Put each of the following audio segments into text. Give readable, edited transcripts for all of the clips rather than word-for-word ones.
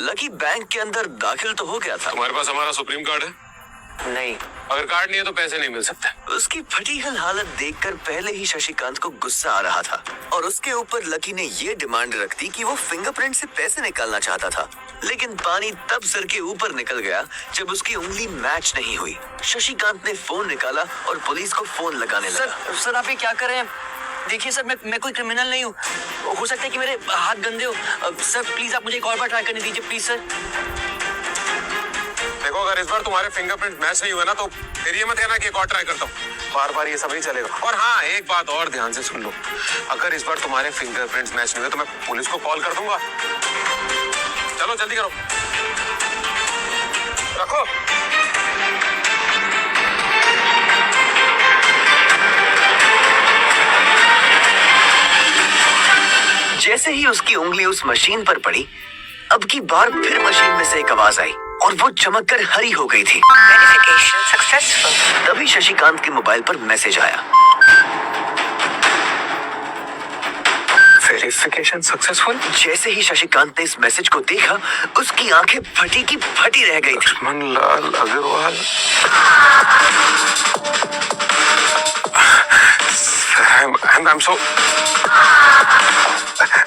Lucky bank के अंदर दाखिल तो हो गया था। तुम्हारे पास हमारा सुप्रीम कार्ड है? नहीं। अगर कार्ड नहीं है तो पैसे नहीं मिल सकते। उसकी फटीहल हालत देखकर पहले ही शशिकांत को गुस्सा आ रहा था और उसके ऊपर लकी ने ये डिमांड रख दी कि वो फिंगरप्रिंट से पैसे निकालना चाहता था, लेकिन पानी तब सर के ऊपर निकल गया जब उसकी उंगली मैच नहीं हुई। शशिकांत ने फोन निकाला और पुलिस को फोन लगाने लगा। सर आप ये क्या कर रहे हैं? देखिए सर, मैं कोई क्रिमिनल नहीं हूँ। हो सकता है कि मेरे हाथ गंदे हो। सर प्लीज आप मुझे एक और बार ट्राई करने दीजिए प्लीज सर। देखो, अगर इस बार तुम्हारे फिंगरप्रिंट मैच नहीं हुए ना तो फिर ये मत कहना कि एक और ट्राई करता हूँ। बार बार ये सब नहीं चलेगा। और हाँ, एक बात और ध्यान से सुन लो, अगर इस बार तुम्हारे फिंगरप्रिंट्स मैच नहीं हुए तो मैं पुलिस को कॉल कर दूंगा। चलो जल्दी करो, रखो। जैसे ही उसकी उंगली उस मशीन पर पड़ी, अब की बार फिर मशीन में से एक आवाज आई और वो चमककर हरी हो गई थी। Verification successful. तभी शशिकांत के मोबाइल पर मैसेज आया। Verification successful. जैसे ही शशिकांत ने इस मैसेज को देखा, उसकी आंखें फटी की फटी रह गई थी। Lakshmanlal Agarwal. I'm so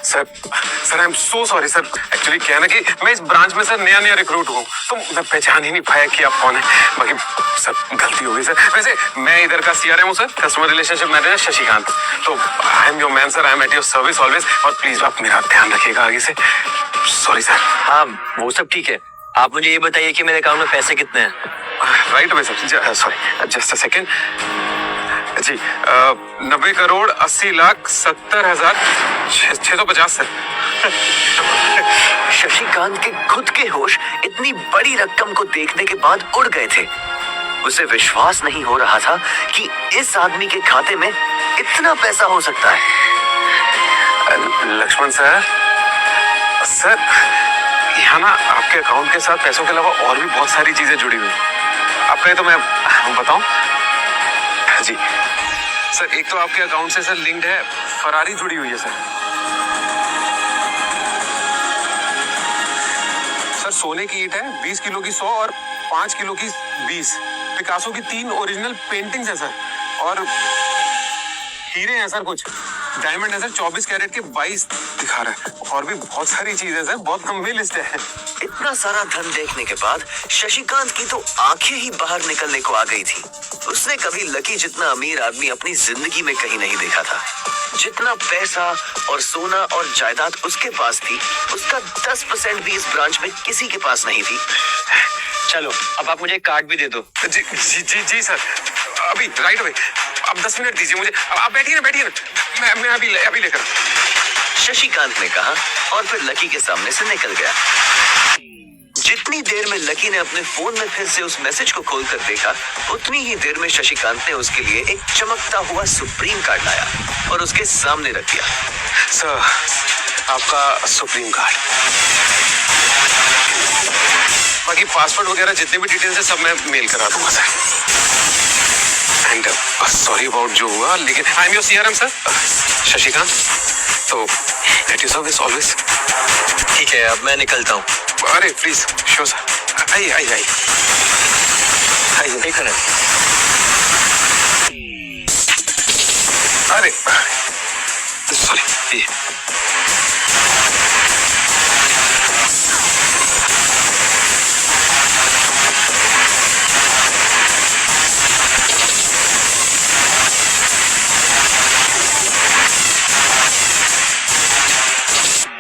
sir I am so sorry sir. Actually क्या है ना कि मैं इस ब्रांच में सर नया रिक्रूट हूँ, तो मैं पहचान ही नहीं पाया कि आप कौन है। बाकी सर गलती हो गई सर। वैसे मैं इधर का CRM हूँ sir, customer relationship manager Shashikant. तो I am your man sir, I am at your service always. और प्लीज आप मेरा ध्यान रखिएगा आगे से। Sorry sir. हाँ वो सब ठीक है, आप मुझे ये बताइए कि मेरे अकाउंट में पैसे कितने हैं? Right away sir. Sorry just a second ji. 90,80,70,650 sir. Shashikant के खुद के होश इतनी बड़ी रकम को देखने के बाद उड़ गए थे। उसे विश्वास नहीं हो रहा था कि इस आदमी के खाते में इतना पैसा हो सकता है। लक्ष्मण सर यहाँ ना आपके अकाउंट के साथ पैसों के अलावा और भी बहुत सारी चीजें जुड़ी हुई। आप कहें तो मैं बताऊं? जी सर, एक तो आपके अकाउंट से सर लिंक्ड है फरारी जुड़ी हुई है सर। सर सोने की ईंट है 20 किलो की 100 और 5 किलो की 20। पिकासो की 3 ओरिजिनल पेंटिंग्स है सर। और हीरे हैं सर, कुछ डायमंड है सर 24 कैरेट के 22 दिखा रहा है। और भी बहुत सारी चीजें सर, बहुत लंबी लिस्ट है। इतना सारा धन देखने के बाद शशिकांत की तो आंखें ही बाहर निकलने को आ गई थी। उसने कभी लकी जितना अमीर आदमी अपनी जिंदगी में कहीं नहीं देखा था। जितना पैसा और सोना और जायदाद उसके पास थी, उसका 10% भी इस ब्रांच में किसी के पास नहीं थी। चलो अब आप मुझे एक कार्ड भी दे दो। जी सर, अभी राइट अवे। आप 10 मिनट दीजिए मुझे। आप बैठिए ना। मैं अभी लेकर। शशिकांत ने कहा और फिर लकी के सामने से निकल गया। जितनी देर में लकी ने अपने फोन में फिर से उस मैसेज को खोलकर देखा, उतनी ही देर में शशिकांत ने उसके लिए एक चमकता हुआ सुप्रीम कार्ड लाया और उसके सामने रख दिया। सर, आपका सुप्रीम कार्ड। बाकी पासवर्ड वगैरह जितने भी डिटेल्स है सब मैं मेल करा दूंगा सर। एंड सॉरी अबाउट जो हुआ, लेकिन आई am your CRM sir Shashikant. तो एट योर सर्विस ऑलवेज। ठीक है, अब मैं निकलता हूँ। अरे प्लीज श्योर सर। आइए एक मिनट। अरे सॉरी।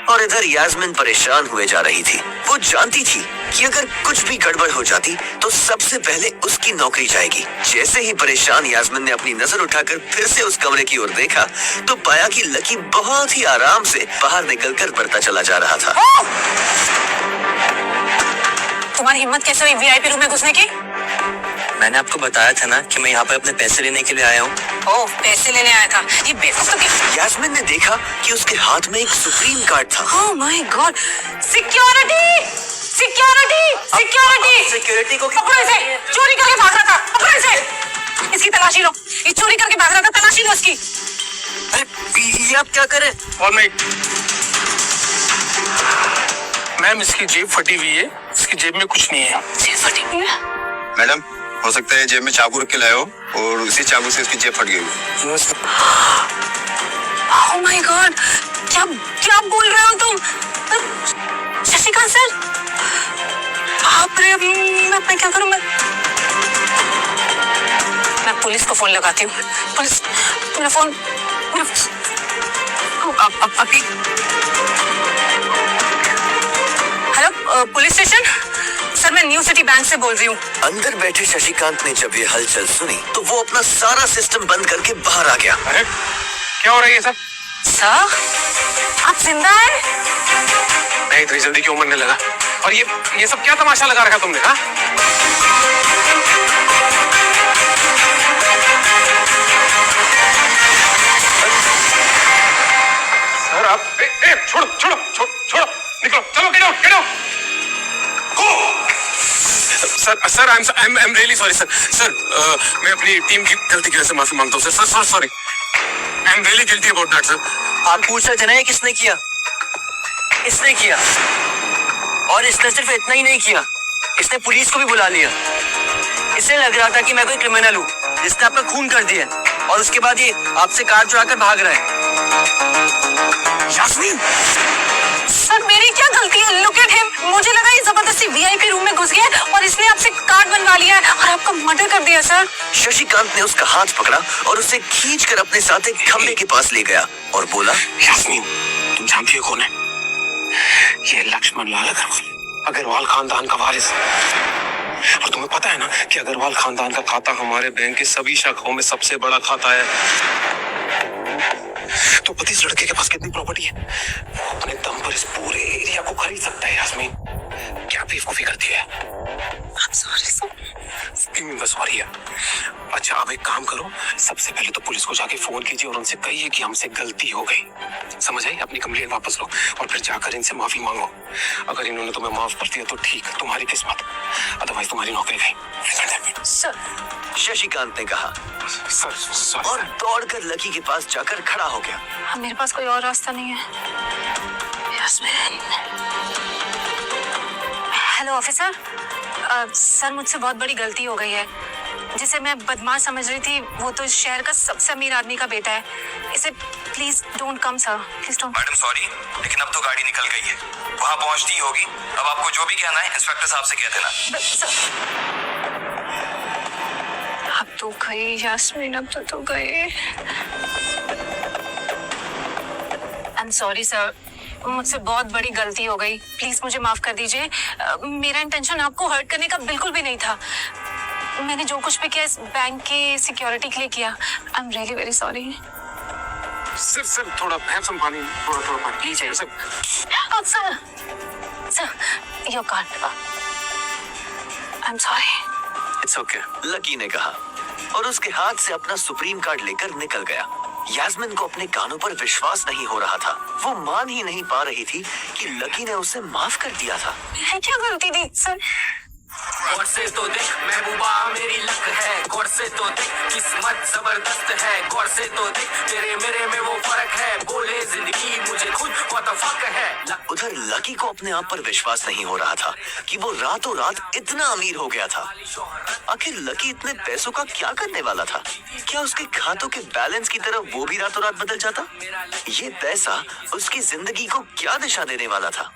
और इधर यास्मीन परेशान हुए जा रही थी। वो जानती थी कि अगर कुछ भी गड़बड़ हो जाती तो सबसे पहले उसकी नौकरी जाएगी। जैसे ही परेशान यास्मीन ने अपनी नजर उठाकर फिर से उस कमरे की ओर देखा, तो पाया कि लकी बहुत ही आराम से बाहर निकलकर बढ़ता चला जा रहा था। तुम्हारी हिम्मत कैसे हुई VIP रूम में घुसने की? मैंने आपको बताया था ना कि मैं यहाँ पर अपने पैसे लेने के लिए आया हूँ। ओह, पैसे लेने आया था। ये बेवकूफ तो क्या? यास्मीन ने देखा कि उसके हाथ में एक सुप्रीम कार्ड था। Oh my God! सिक्योरिटी को पकड़ो इसे! चोरी करके भाग रहा था। पकड़ो इसे! इसकी तलाशी लो। ये चोरी करके भाग रहा था, तलाशी लो इसकी। अरे ये आप क्या कर रहे हैं? और मैम इसकी जेब फटी हुई है, इसकी जेब में कुछ नहीं है। जेब फटी हुई है? मैडम हो सकता है जेब में चाकू रख के लाए हो और उसी चाकू से इसकी जेब फट गई हो। Oh my God! क्या क्या बोल रहे हो तुम? शशिकांत सर, बाप रे, मैं क्या करूं? मैं पुलिस को फोन लगाती हूँ। पुलिस, मेरा फोन अभी। हेलो, पुलिस स्टेशन सर, मैं न्यू सिटी बैंक से बोल रही हूँ। अंदर बैठे शशिकांत ने जब ये हलचल सुनी तो वो अपना सारा सिस्टम बंद करके बाहर आ गया। अरे क्या हो रहा है ये सब? सर, आप जिंदा हैं? नहीं, इतनी जल्दी क्यों मरने लगा? और ये सब क्या तमाशा लगा रखा तुमने? हाँ, सर आप छोड़ो छोड़ो छोड़ो छोड़ो, निकलो, चलो, get out, get out. Sir I am really sorry sir, मैं अपनी टीम की गलती की वजह से माफी मांगता हूँ sir, sorry, I am really guilty about that sir. आप पूछ रहे थे ना ये किसने किया? इसने किया, और इसने सिर्फ इतना ही नहीं किया, इसने पुलिस को भी बुला लिया। इसे लग रहा था कि मैं कोई क्रिमिनल हूँ जिसने आपका खून कर दिया, और उसके बाद ये आपसे कार चुरा कर भाग रहा है। यास्मीन, सर मेरी क्या गलती है? लुक एट हिम, मुझे लगा ये जबरदस्ती वीआईपी रूम में घुस गया है और इसने आपसे कार्ड बनवा लिया है और आपका मर्डर कर दिया। सर, शशिकांत ने उसका हाथ पकड़ा और उसे खींचकर अपने साथ एक खंबे के पास ले गया और बोला, यास्मीन, तुम जानती हो कौन है? ये लक्ष्मण लाल अग्रवाल खानदान का वारिस। और तुम्हें पता है ना कि अग्रवाल खानदान का खाता हमारे बैंक के सभी शाखाओं में सबसे बड़ा खाता है। तो पति इस लड़के के पास कितनी प्रॉपर्टी है? वो अपने दम पर इस पूरे एरिया को खरीद सकता है। यास्मीन, क्या बेवकूफी करती है? Sorry sir. सॉरी है। अच्छा, अब एक काम करो, सबसे पहले तो पुलिस को जाके फोन कीजिए और उनसे कहिए कि हमसे गलती हो गई। समझ आई? अपनी कंप्लेंट वापस लो और फिर जाकर इनसे माफी मांगो। अगर इन्होंने तुम्हें माफ कर दिया तो ठीक, तुम्हारी किस्मत, अदरवाइज तुम्हारी नौकरी गई। सर, शशिकांत ने कहा सर सॉरी और दौड़कर लकी के पास जाकर खड़ा हो गया। हाँ, मेरे पास कोई और रास्ता नहीं है। यास्मीन। हेलो ऑफिसर, सर मुझसे बहुत बड़ी गलती हो गई है। जिसे मैं बदमाश समझ रही थी वो तो इस शहर का सबसे अमीर आदमी का बेटा है। इसे please don't come sir, please don't. Madam sorry, लेकिन अब तो गाड़ी निकल गई है, वहाँ पहुँचती ही होगी। अब आपको जो भी कहना है इंस्पेक्टर साहब से कह देना। अब तो गई यास्मीन, अब तो गए। आई एम सॉरी सर, मुझसे बहुत बड़ी गलती हो गई, प्लीज मुझे माफ कर दीजिए। मेरा इंटेंशन आपको हर्ट करने का बिल्कुल भी नहीं था। मैंने जो कुछ भी किया इस बैंक की सिक्योरिटी के लिए किया। I am really very sorry. Sir थोड़ा हैव सम पानी, थोड़ा पानी please sir. Sir your card. I am sorry. It's okay. Lucky ने कहा और उसके हाथ से अपना सुप्रीम कार्ड लेकर निकल गया। यास्मीन को अपने कानों पर विश्वास नहीं हो रहा था। वो मान ही नहीं पा रही थी कि लकी ने उसे माफ कर दिया था। मैं क्या गलती थी सर? गौर से तो देख महबूबा मेरी लक है, गौर से तो देख किस्मत जबरदस्त है, गौर से तो देख तेरे मेरे में वो फर्क है, बोले जिंदगी मुझे खुद व्हाट द फक है। उधर लकी को अपने आप पर विश्वास नहीं हो रहा था कि वो रातों रात इतना अमीर हो गया था। आखिर लकी इतने पैसों का क्या करने वाला था? क्या उसके खातों के बैलेंस की तरह वो भी रातों रात बदल जाता? ये पैसा उसकी जिंदगी को क्या दिशा देने वाला था?